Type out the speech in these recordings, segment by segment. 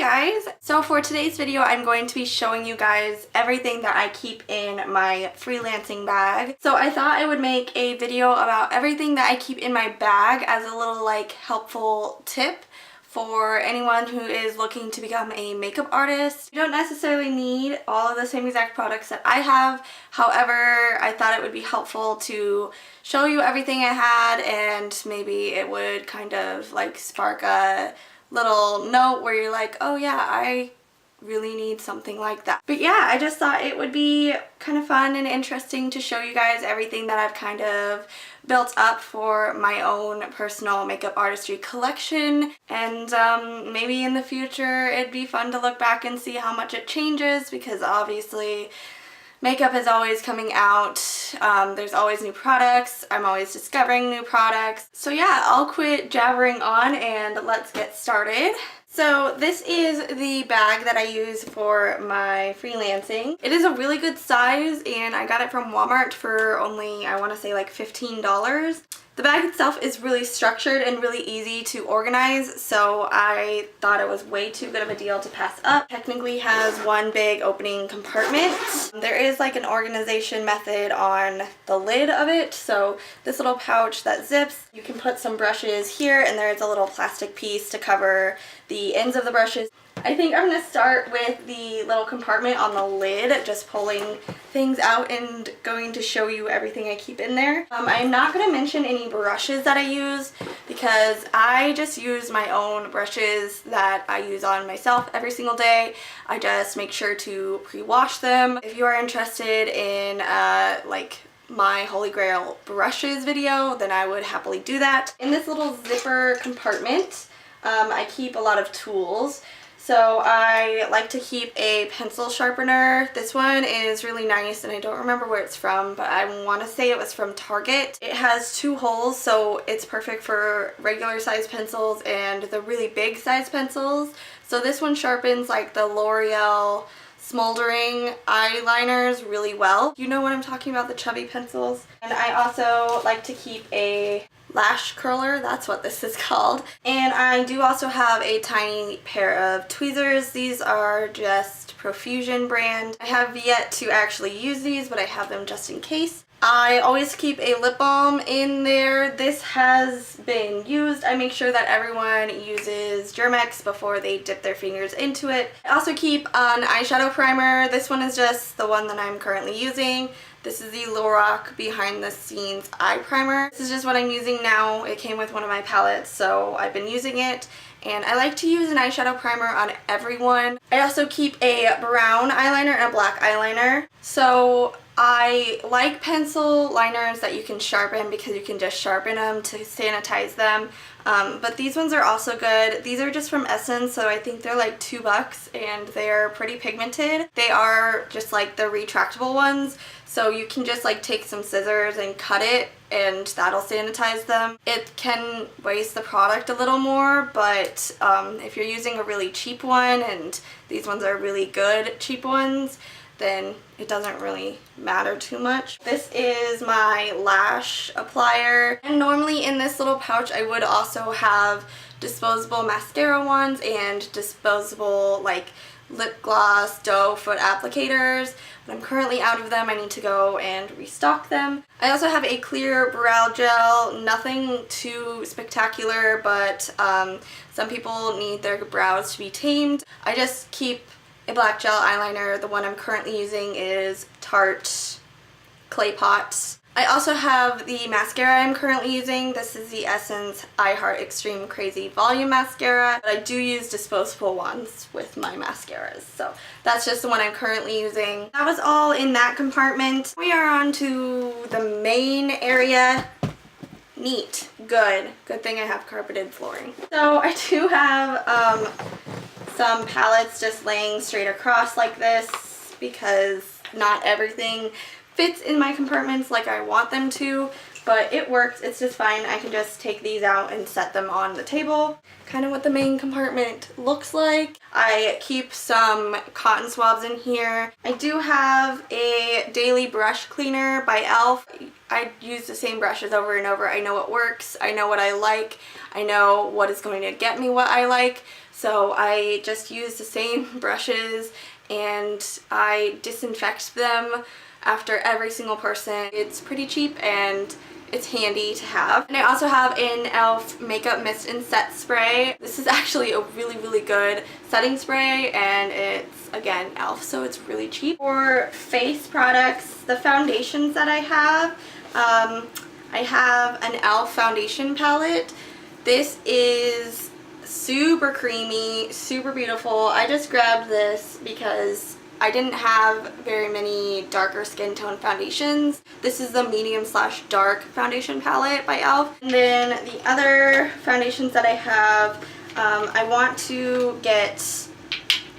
guys! So for today's video, I'm going to be showing you guys everything that I keep in my freelancing bag. So I thought I would make a video about everything that I keep in my bag as a little helpful tip for anyone who is looking to become a makeup artist. You don't necessarily need all of the same exact products that I have. However, I thought it would be helpful to show you everything I had, and maybe it would kind of spark a little note where you're like, oh yeah, I really need something like that. But yeah, I just thought it would be kind of fun and interesting to show you guys everything that I've kind of built up for my own personal makeup artistry collection. And maybe in the future it'd be fun to look back and see how much it changes, because obviously makeup is always coming out. There's always new products. I'm always discovering new products. So yeah, I'll quit jabbering on and let's get started. So this is the bag that I use for my freelancing. It is a really good size and I got it from Walmart for only, I want to say $15. The bag itself is really structured and really easy to organize, so I thought it was way too good of a deal to pass up. Technically has one big opening compartment. There is an organization method on the lid of it, so this little pouch that zips, you can put some brushes here, and there's a little plastic piece to cover the ends of the brushes. I think I'm going to start with the little compartment on the lid, just pulling things out and going to show you everything I keep in there. I'm not going to mention any brushes that I use because I just use my own brushes that I use on myself every single day. I just make sure to pre-wash them. If you are interested in my Holy Grail brushes video, then I would happily do that. In this little zipper compartment, I keep a lot of tools. So I like to keep a pencil sharpener. This one is really nice and I don't remember where it's from, but I want to say it was from Target. It has 2 holes, so it's perfect for regular size pencils and the really big size pencils. So this one sharpens the L'Oreal smoldering eyeliners really well. You know what I'm talking about, the chubby pencils. And I also like to keep a lash curler, that's what this is called. And I do also have a tiny pair of tweezers. These are just Profusion brand. I have yet to actually use these, but I have them just in case. I always keep a lip balm in there. This has been used. I make sure that everyone uses Germex before they dip their fingers into it. I also keep an eyeshadow primer. This one is just the one that I'm currently using. This is the Lorac Behind the Scenes Eye Primer. This is just what I'm using now. It came with one of my palettes, so I've been using it. And I like to use an eyeshadow primer on everyone. I also keep a brown eyeliner and a black eyeliner. So I like pencil liners that you can sharpen because you can just sharpen them to sanitize them. But these ones are also good. These are just from Essence, so I think they're $2 and they're pretty pigmented. They are just the retractable ones, so you can just take some scissors and cut it and that'll sanitize them. It can waste the product a little more, but if you're using a really cheap one, and these ones are really good cheap ones, then it doesn't really matter too much. This is my lash applier, and normally in this little pouch I would also have disposable mascara ones and disposable lip gloss doe foot applicators, but I'm currently out of them. I need to go and restock them. I also have a clear brow gel, nothing too spectacular, but some people need their brows to be tamed. I just keep a black gel eyeliner. The one I'm currently using is Tarte Clay Pot. I also have the mascara I'm currently using. This is the Essence I Heart Extreme Crazy Volume Mascara, but I do use disposable ones with my mascaras, so that's just the one I'm currently using. That was all in that compartment. We are on to the main area. Neat. Good. Good thing I have carpeted flooring. So I do have some palettes just laying straight across like this because not everything fits in my compartments like I want them to, but it works. It's just fine. I can just take these out and set them on the table. Kind of what the main compartment looks like. I keep some cotton swabs in here. I do have a daily brush cleaner by e.l.f. I use the same brushes over and over. I know what works. I know what I like. I know what is going to get me what I like. So I just use the same brushes and I disinfect them after every single person. It's pretty cheap and it's handy to have. And I also have an e.l.f. makeup mist and set spray. This is actually a really good setting spray, and it's, again, e.l.f., so it's really cheap. For face products, the foundations that I have an e.l.f. foundation palette. This is super creamy, super beautiful. I just grabbed this because I didn't have very many darker skin tone foundations. This is the medium/dark foundation palette by e.l.f. And then the other foundations that I have, I want to get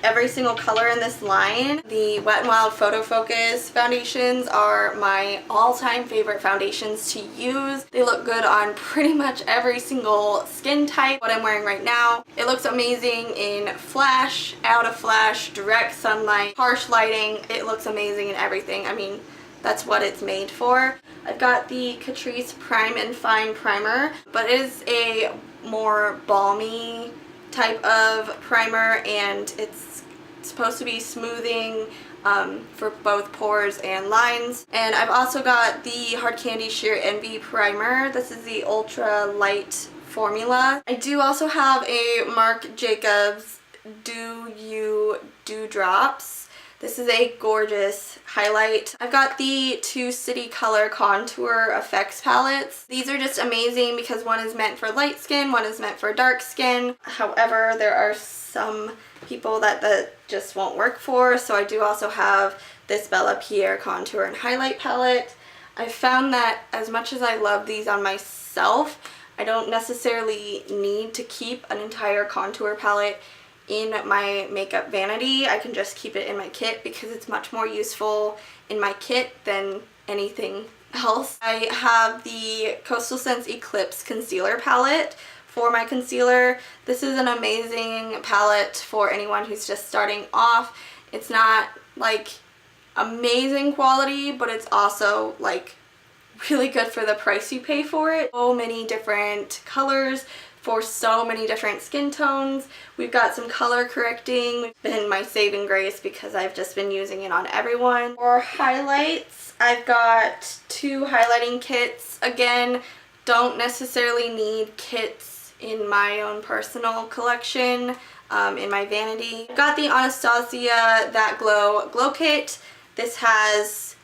every single color in this line. The Wet n Wild Photo Focus foundations are my all-time favorite foundations to use. They look good on pretty much every single skin type. What I'm wearing right now, it looks amazing in flash, out of flash, direct sunlight, harsh lighting. It looks amazing in everything. I mean, that's what it's made for. I've got the Catrice Prime and Fine Primer, but it is a more balmy type of primer, and it's supposed to be smoothing for both pores and lines. And I've also got the Hard Candy Sheer Envy Primer. This is the ultra light formula. I do also have a Marc Jacobs Do You Dewdrops. This is a gorgeous highlight. I've got the two City Color Contour Effects palettes. These are just amazing because one is meant for light skin, one is meant for dark skin. However, there are some people that just won't work for, so I do also have this Bella Pierre Contour and Highlight palette. I found that as much as I love these on myself, I don't necessarily need to keep an entire contour palette in my makeup vanity. I can just keep it in my kit because it's much more useful in my kit than anything else. I have the Coastal Scents Eclipse Concealer Palette for my concealer. This is an amazing palette for anyone who's just starting off. It's not like amazing quality, but it's also like really good for the price you pay for it. So many different colors for so many different skin tones. We've got some color correcting. It's been my saving grace because I've just been using it on everyone. For highlights, I've got two highlighting kits. Again, don't necessarily need kits in my own personal collection, in my vanity. I've got the Anastasia That Glow Kit. This has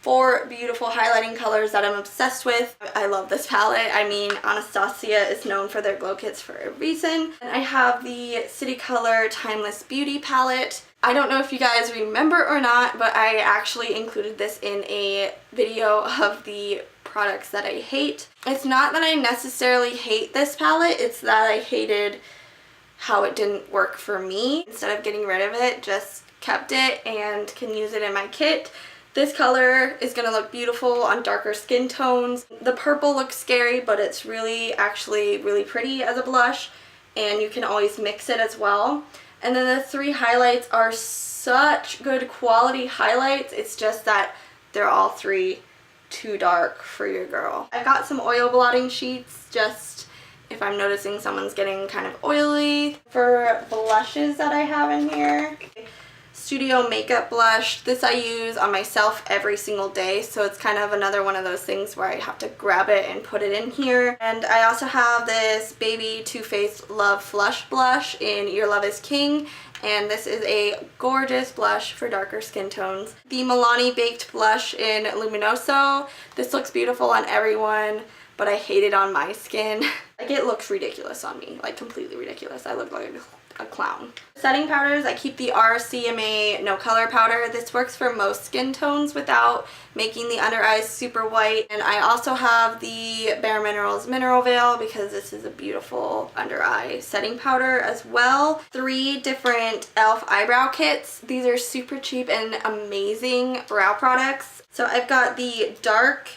4 beautiful highlighting colors that I'm obsessed with. I love this palette. I mean, Anastasia is known for their glow kits for a reason. And I have the City Color Timeless Beauty palette. I don't know if you guys remember or not, but I actually included this in a video of the products that I hate. It's not that I necessarily hate this palette, it's that I hated how it didn't work for me. Instead of getting rid of it, just kept it and can use it in my kit. This color is going to look beautiful on darker skin tones. The purple looks scary, but it's actually really pretty as a blush, and you can always mix it as well. And then the 3 highlights are such good quality highlights. It's just that they're all 3 too dark for your girl. I've got some oil blotting sheets just if I'm noticing someone's getting kind of oily. For blushes that I have in here, Studio Makeup Blush. This I use on myself every single day, so it's kind of another one of those things where I have to grab it and put it in here. And I also have this Baby Too Faced Love Flush Blush in Your Love is King, and this is a gorgeous blush for darker skin tones. The Milani Baked Blush in Luminoso. This looks beautiful on everyone, but I hate it on my skin. Like, it looks ridiculous on me, like completely ridiculous. I look like a clown. Setting powders, I keep the RCMA No Color Powder. This works for most skin tones without making the under eyes super white. And I also have the Bare Minerals Mineral Veil because this is a beautiful under eye setting powder as well. 3 different e.l.f. eyebrow kits. These are super cheap and amazing brow products. So I've got the dark,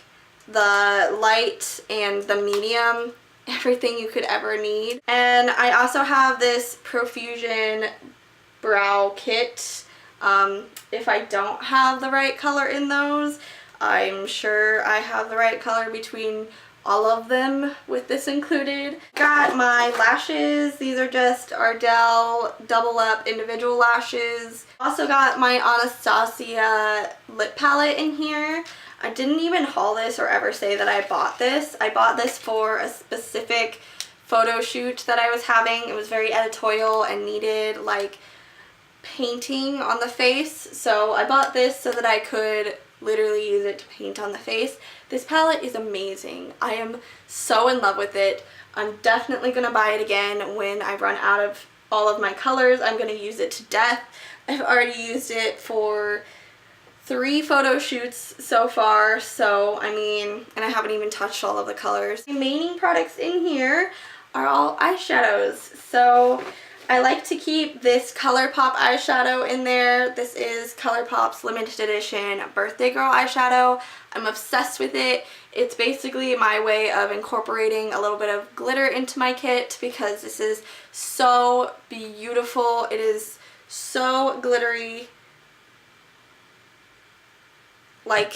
the light, and the medium. Everything you could ever need. And I also have this Profusion brow kit. If I don't have the right color in those, I'm sure I have the right color between all of them with this included. Got my lashes. These are just Ardell Double Up Individual Lashes. Also got my Anastasia lip palette in here. I didn't even haul this or ever say that I bought this. I bought this for a specific photo shoot that I was having. It was very editorial and needed like painting on the face. So I bought this so that I could literally use it to paint on the face. This palette is amazing. I am so in love with it. I'm definitely going to buy it again when I run out of all of my colors. I'm going to use it to death. I've already used it for 3 photo shoots so far, so I mean, and I haven't even touched all of the colors. The remaining products in here are all eyeshadows. So I like to keep this ColourPop eyeshadow in there. This is ColourPop's limited edition Birthday Girl eyeshadow. I'm obsessed with it. It's basically my way of incorporating a little bit of glitter into my kit because this is so beautiful. It is so glittery. Like,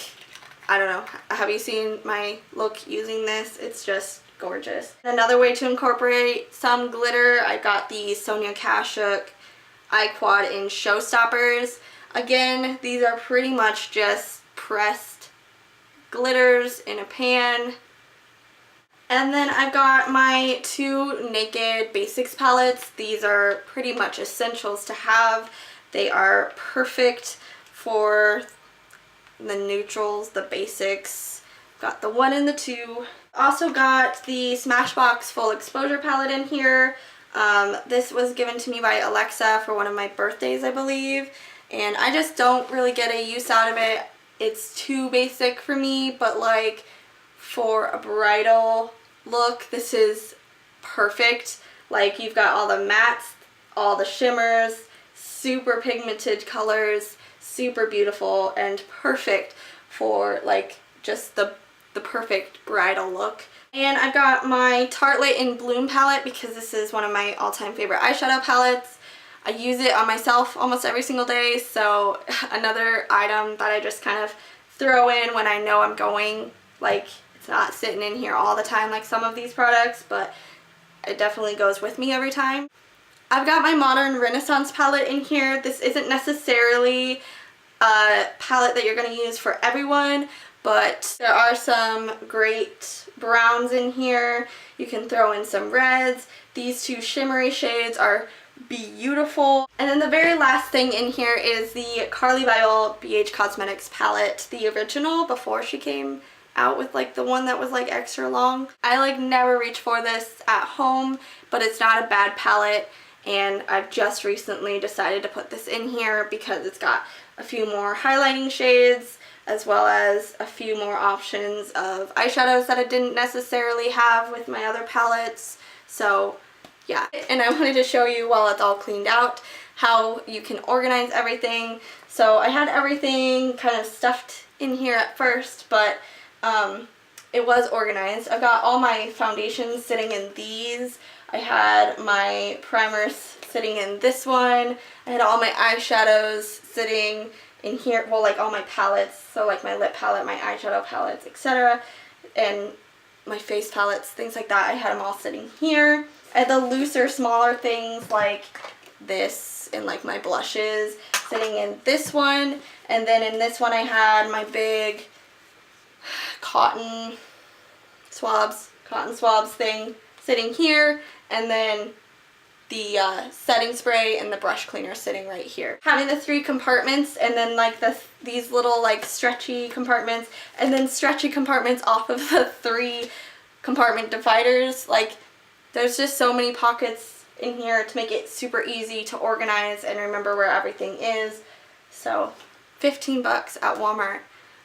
I don't know. Have you seen my look using this? It's just gorgeous. Another way to incorporate some glitter, I got the Sonia Kashuk Eye Quad in Showstoppers. Again, these are pretty much just pressed glitters in a pan. And then I've got my 2 Naked Basics palettes. These are pretty much essentials to have. They are perfect for the neutrals, the basics. Got the 1 and the 2. Also got the Smashbox Full Exposure palette in here. This was given to me by Alexa for one of my birthdays, I believe. And I just don't really get a use out of it. It's too basic for me, but like for a bridal look, this is perfect. Like you've got all the mattes, all the shimmers, super pigmented colors, super beautiful and perfect for like just the perfect bridal look. And I've got my Tartelette in Bloom palette because this is one of my all-time favorite eyeshadow palettes. I use it on myself almost every single day, so another item that I just kind of throw in when I know I'm going. Like, it's not sitting in here all the time like some of these products, but it definitely goes with me every time. I've got my Modern Renaissance palette in here. This isn't necessarily a palette that you're going to use for everyone, but there are some great browns in here. You can throw in some reds. These 2 shimmery shades are beautiful. And then the very last thing in here is the Carly Byle BH Cosmetics palette, the original before she came out with like the one that was like extra long. I like never reach for this at home, but it's not a bad palette, and I've just recently decided to put this in here because it's got a few more highlighting shades as well as a few more options of eyeshadows that I didn't necessarily have with my other palettes. So yeah, and I wanted to show you while it's all cleaned out how you can organize everything. So I had everything kind of stuffed in here at first, but it was organized. I've got all my foundations sitting in these. I had my primers sitting in this one. I had all my eyeshadows sitting in here, well, like all my palettes, so like my lip palette, my eyeshadow palettes, etc. And my face palettes, things like that. I had them all sitting here. I had the looser, smaller things like this and like my blushes sitting in this one. And then in this one I had my big cotton swabs thing sitting here. And then the setting spray and the brush cleaner sitting right here. Having the 3 compartments and then like these little like stretchy compartments and then stretchy compartments off of the 3 compartment dividers. Like there's just so many pockets in here to make it super easy to organize and remember where everything is. So 15 bucks at Walmart.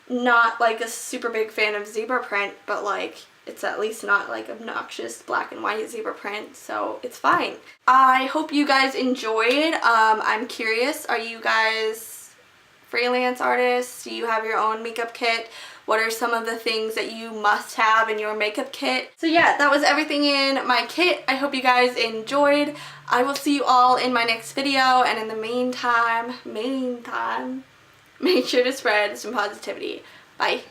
Not like a super big fan of zebra print, but like it's at least not like obnoxious black and white zebra print, so it's fine. I hope you guys enjoyed. I'm curious, are you guys freelance artists? Do you have your own makeup kit? What are some of the things that you must have in your makeup kit? So yeah, that was everything in my kit. I hope you guys enjoyed. I will see you all in my next video, and in the meantime, make sure to spread some positivity. Bye.